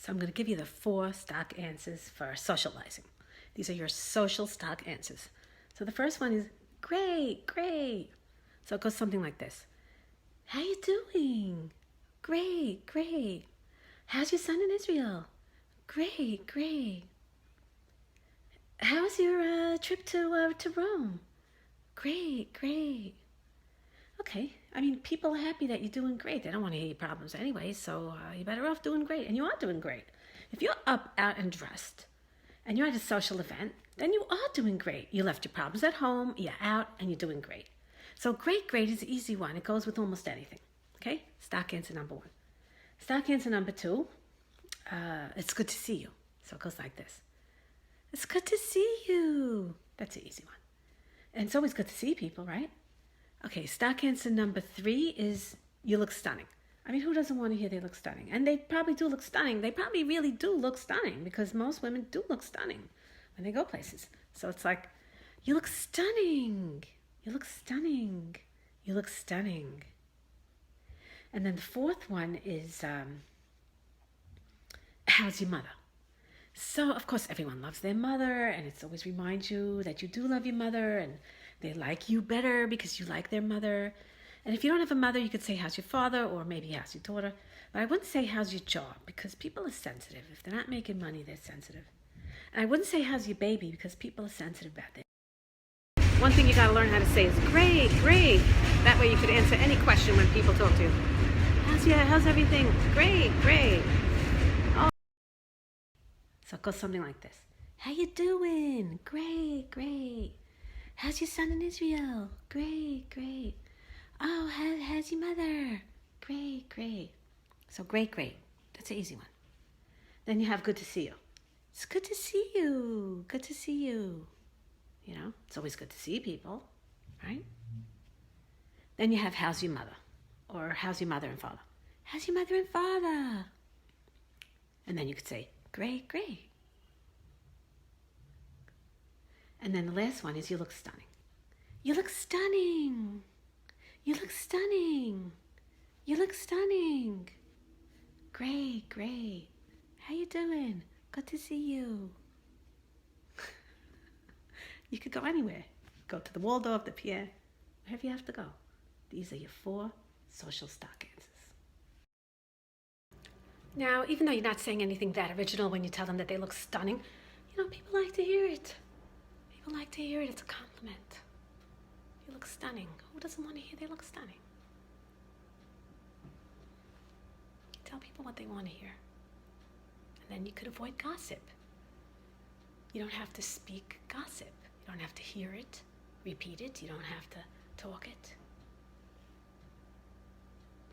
So I'm going to give you the 4 stock answers for socializing. These are your social stock answers. So the first one is great, great. So it goes something like this. How you doing? Great, great. How's your son in Israel? Great, great. How's your trip to Rome? Great, great. Okay, I mean, people are happy that you're doing great. They don't want to hear your problems anyway, so you're better off doing great. And you are doing great. If you're up, out, and dressed, and you're at a social event, then you are doing great. You left your problems at home, you're out, and you're doing great. So great, great is an easy one. It goes with almost anything. Okay, stock answer number 1. Stock answer number 2, it's good to see you. So it goes like this. It's good to see you. That's an easy one. And it's always good to see people, right? Okay, stock answer number 3 is you look stunning. I mean, who doesn't want to hear they look stunning? And they probably do look stunning. They probably really do look stunning because most women do look stunning when they go places. So it's like, you look stunning. You look stunning. You look stunning. And then the 4th one is, how's your mother? So, of course, everyone loves their mother, and it always reminds you that you do love your mother, and they like you better because you like their mother. And if you don't have a mother, you could say, how's your father, or maybe how's your daughter. But I wouldn't say, how's your job, because people are sensitive. If they're not making money, they're sensitive. And I wouldn't say, how's your baby, because people are sensitive about that. One thing you got to learn how to say is, great, great. That way you could answer any question when people talk to you. How's everything? Great, great. So it goes something like this. How you doing? Great, great. How's your son in Israel? Great, great. Oh, how's your mother? Great, great. So great, great. That's an easy one. Then you have good to see you. It's good to see you. Good to see you. You know, it's always good to see people, right? Then you have how's your mother? Or how's your mother and father? How's your mother and father? And then you could say, great, great. And then the last one is you look stunning. You look stunning. You look stunning. You look stunning. Great, great. How you doing? Good to see you. You could go anywhere. Go to the Waldorf, the Pierre, wherever you have to go. These are your 4 social stock answers. Now, even though you're not saying anything that original when you tell them that they look stunning, you know, people like to hear it. People like to hear it. It's a compliment. You look stunning. Who doesn't want to hear they look stunning? You tell people what they want to hear. And then you could avoid gossip. You don't have to speak gossip. You don't have to hear it, repeat it. You don't have to talk it.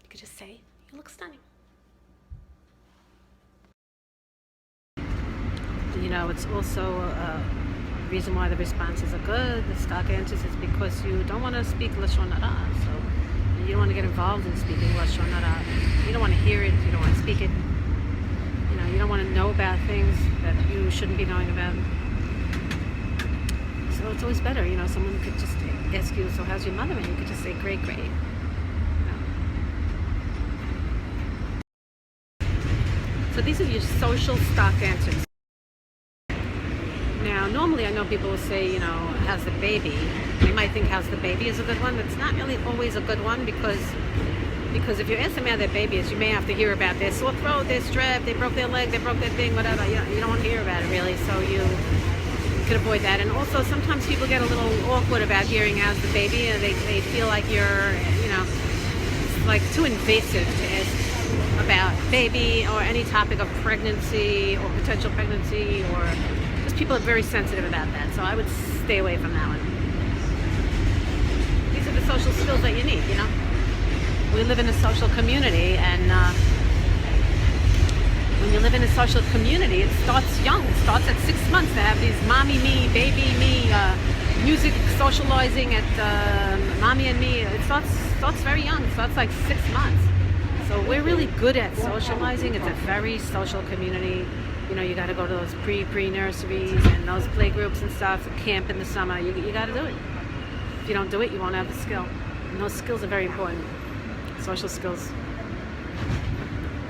You could just say, you look stunning. You know, it's also a reason why the responses are good, the stock answers, is because you don't want to speak Lashon Hara. So you don't want to get involved in speaking Lashon Hara. You don't want to hear it. You don't want to speak it. You know, you don't want to know about things that you shouldn't be knowing about. So it's always better, you know, someone could just ask you, so how's your mother? And you could just say, great, great. You know. So these are your social stock answers. Now, normally I know people will say, you know, how's the baby? You might think how's the baby is a good one. It's not really always a good one because if you ask them how their baby is, you may have to hear about their sore throat, their strep, they broke their leg, they broke their thing, whatever. You don't want to hear about it really, so you could avoid that. And also sometimes people get a little awkward about hearing how's the baby, and they feel like you're, you know, it's like too invasive to ask about baby or any topic of pregnancy or potential pregnancy, or just people are very sensitive about that. So I would stay away from that one. These are the social skills that you need, you know. We live in a social community, and when you live in a social community, it starts young. It starts at 6 months to have these mommy me, baby me, music socializing at mommy and me. It starts very young. It starts like 6 months. So we're really good at socializing. It's a very social community. You know, you got to go to those pre-nurseries and those play groups and stuff, camp in the summer. You got to do it. If you don't do it, you won't have the skill. And those skills are very important. Social skills.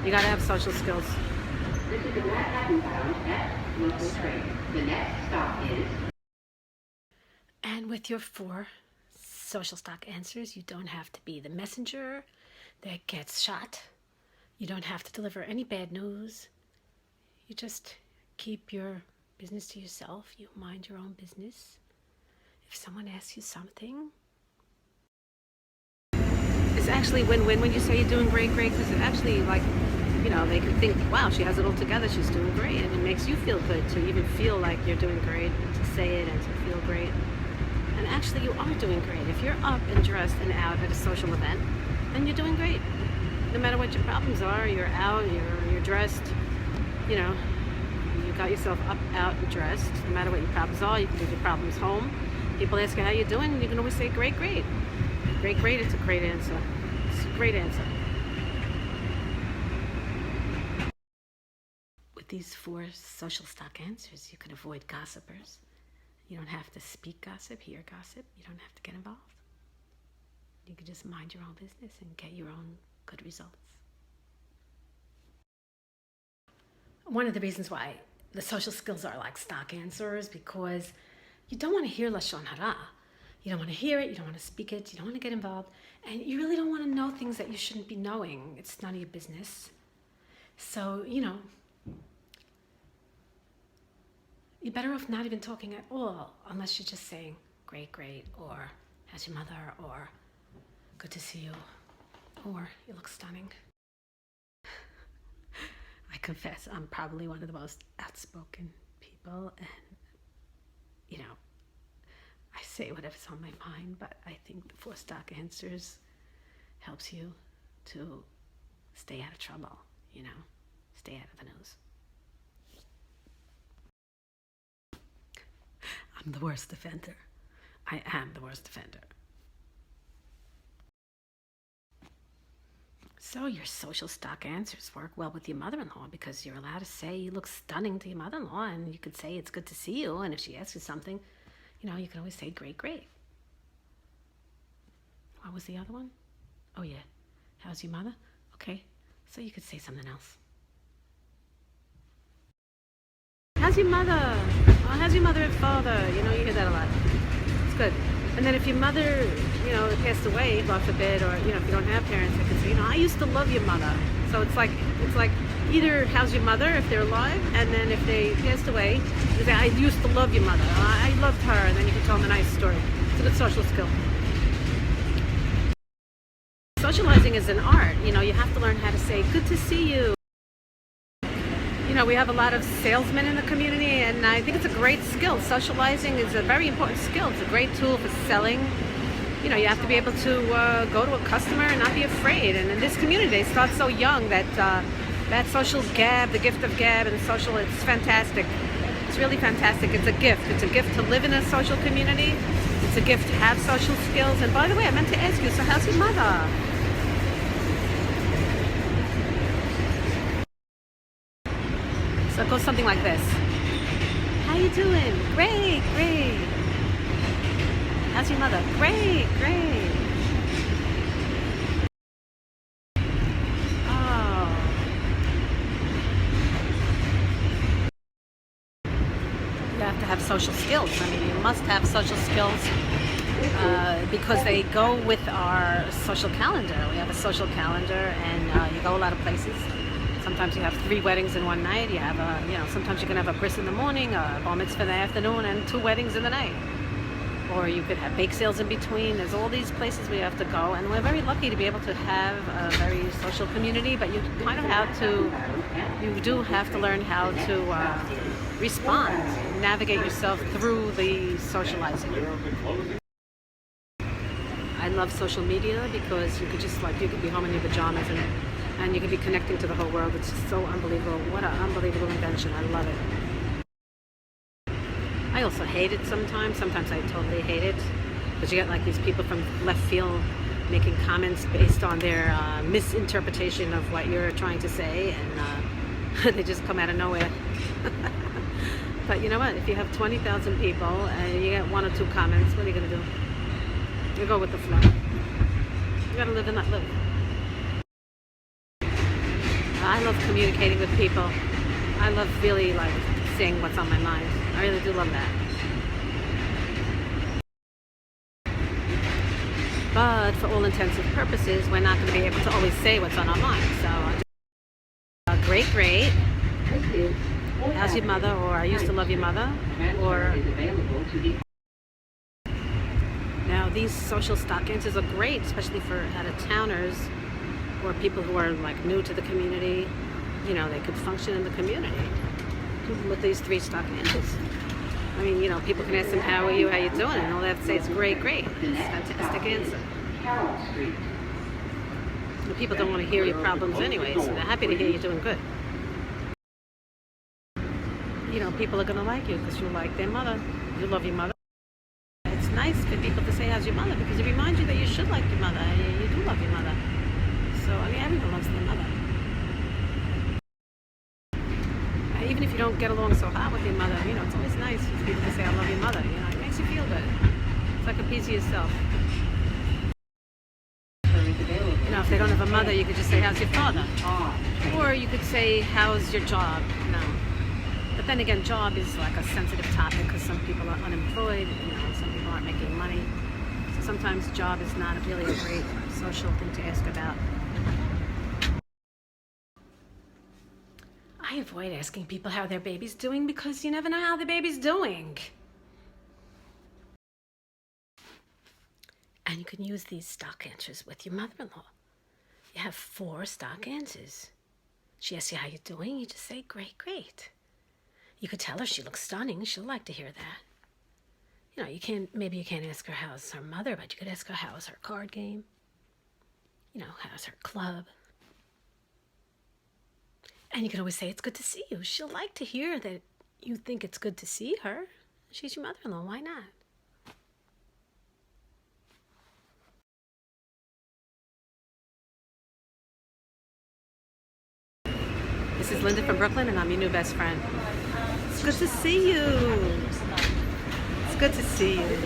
You got to have social skills. This is the Manhattan-bound F local train. The next stop is... And with your 4 social stock answers, you don't have to be the messenger that gets shot. You don't have to deliver any bad news. You just keep your business to yourself. You mind your own business. If someone asks you something, it's actually win-win when you say you're doing great, because it actually, like, you know, they can think, wow, she has it all together, she's doing great, and it makes you feel good to even feel like you're doing great, and to say it and to feel great. And actually, you are doing great. If you're up and dressed and out at a social event, then you're doing great. No matter what your problems are, you're out, you're dressed, you know, you got yourself up, out, and dressed. No matter what your problems are, you can leave your problems home. People ask you how you're doing, and you can always say, great, great. Great, great, it's a great answer. It's a great answer. With these 4 social stock answers, you can avoid gossipers. You don't have to speak gossip, hear gossip. You don't have to get involved. You can just mind your own business and get your own good results. One of the reasons why the social skills are like stock answers, because you don't want to hear Lashon Hara. You don't want to hear it, you don't want to speak it, you don't want to get involved, and you really don't want to know things that you shouldn't be knowing. It's none of your business. So, you know, you're better off not even talking at all, unless you're just saying, great, great, or how's your mother, or good to see you, or you look stunning. I confess, I'm probably one of the most outspoken people, and, you know, I say whatever's on my mind, but I think the 4 stock answers helps you to stay out of trouble, you know, stay out of the news. I'm the worst offender. I am the worst offender. So your social stock answers work well with your mother-in-law, because you're allowed to say you look stunning to your mother-in-law, and you could say it's good to see you, and if she asks you something, you know, you can always say, great, great. What was the other one? Oh, yeah. How's your mother? Okay. So you could say something else. How's your mother? Oh, how's your mother and father? You know, you hear that a lot. It's good. And then if your mother, you know, passed away, God forbid, or, you know, if you don't have parents, I could say, you know, I used to love your mother. So it's like either how's your mother if they're alive, and then if they passed away, you say, I used to love your mother. I loved her, and then you can tell them a nice story. It's a good social skill. Socializing is an art. You know, you have to learn how to say, good to see you. You know, we have a lot of salesmen in the community, and I think it's a great skill. Socializing is a very important skill. It's a great tool for selling. You know, you have to be able to go to a customer and not be afraid. And in this community, they start so young that that social gab, the gift of gab and social, it's fantastic. It's really fantastic. It's a gift. It's a gift to live in a social community. It's a gift to have social skills. And by the way, I meant to ask you, so how's your mother? So it goes something like this. How you doing? Great, great. How's your mother? Great, great. Oh. You have to have social skills. I mean, you must have social skills because they go with our social calendar. We have a social calendar, and you go a lot of places. Sometimes you have 3 weddings in one night. You have you know, sometimes you can have a bris in the morning, a bar mitzvah in the afternoon, and 2 weddings in the night. Or you could have bake sales in between. There's all these places we have to go, and we're very lucky to be able to have a very social community, but you kind of have to, you do have to learn how to respond, navigate yourself through the socializing. I love social media because you could just, like, you could be home in your pajamas and you could be connecting to the whole world. It's just so unbelievable. What an unbelievable invention. I love it. I also hate it sometimes. Sometimes I totally hate it, because you get like these people from left field making comments based on their misinterpretation of what you're trying to say, and they just come out of nowhere. But you know what? If you have 20,000 people and you get 1 or 2 comments, what are you going to do? You go with the flow. You got to live and let live. I love communicating with people. I love really like saying what's on my mind. I really do love that. But for all intents and purposes, we're not going to be able to always say what's on our mind. So, great, great. How's your mother? Or I used to love your mother. Or now these social stock answers are great, especially for out-of-towners or people who are like new to the community. You know, they could function in the community with these 3 stock answers. I mean, you know, people can ask them, how are you doing? And all they have to say is great, great. It's a fantastic answer. The people don't want to hear your problems anyway, so they're happy to hear you're doing good. You know, people are going to like you because you like their mother. You love your mother. It's nice for people to say, how's your mother? Because it reminds you that you should like your mother. You do love your mother. So, I mean, everyone loves their mother. Even if you don't get along so hot with your mother, you know, it's always nice for people to say, I love your mother. You know, it makes you feel good. It's like a piece of yourself. You know, if they don't have a mother, you could just say, how's your father? Or you could say, how's your job? You know. But then again, job is like a sensitive topic because some people are unemployed, you know, some people aren't making money. So sometimes job is not really a great social thing to ask about. I avoid asking people how their baby's doing because you never know how the baby's doing. And you can use these stock answers with your mother-in-law. You have 4 stock answers. She asks you how you're doing, you just say, great, great. You could tell her she looks stunning. She'll like to hear that. You know, maybe you can't ask her how's her mother, but you could ask her how's her card game. You know, how's her club. And you can always say, it's good to see you. She'll like to hear that you think it's good to see her. She's your mother-in-law. Why not? This is Linda from Brooklyn, and I'm your new best friend. It's good to see you. It's good to see you.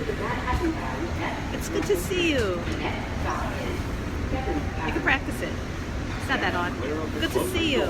It's good to see you. You can practice it. It's not that hard. Good to see you.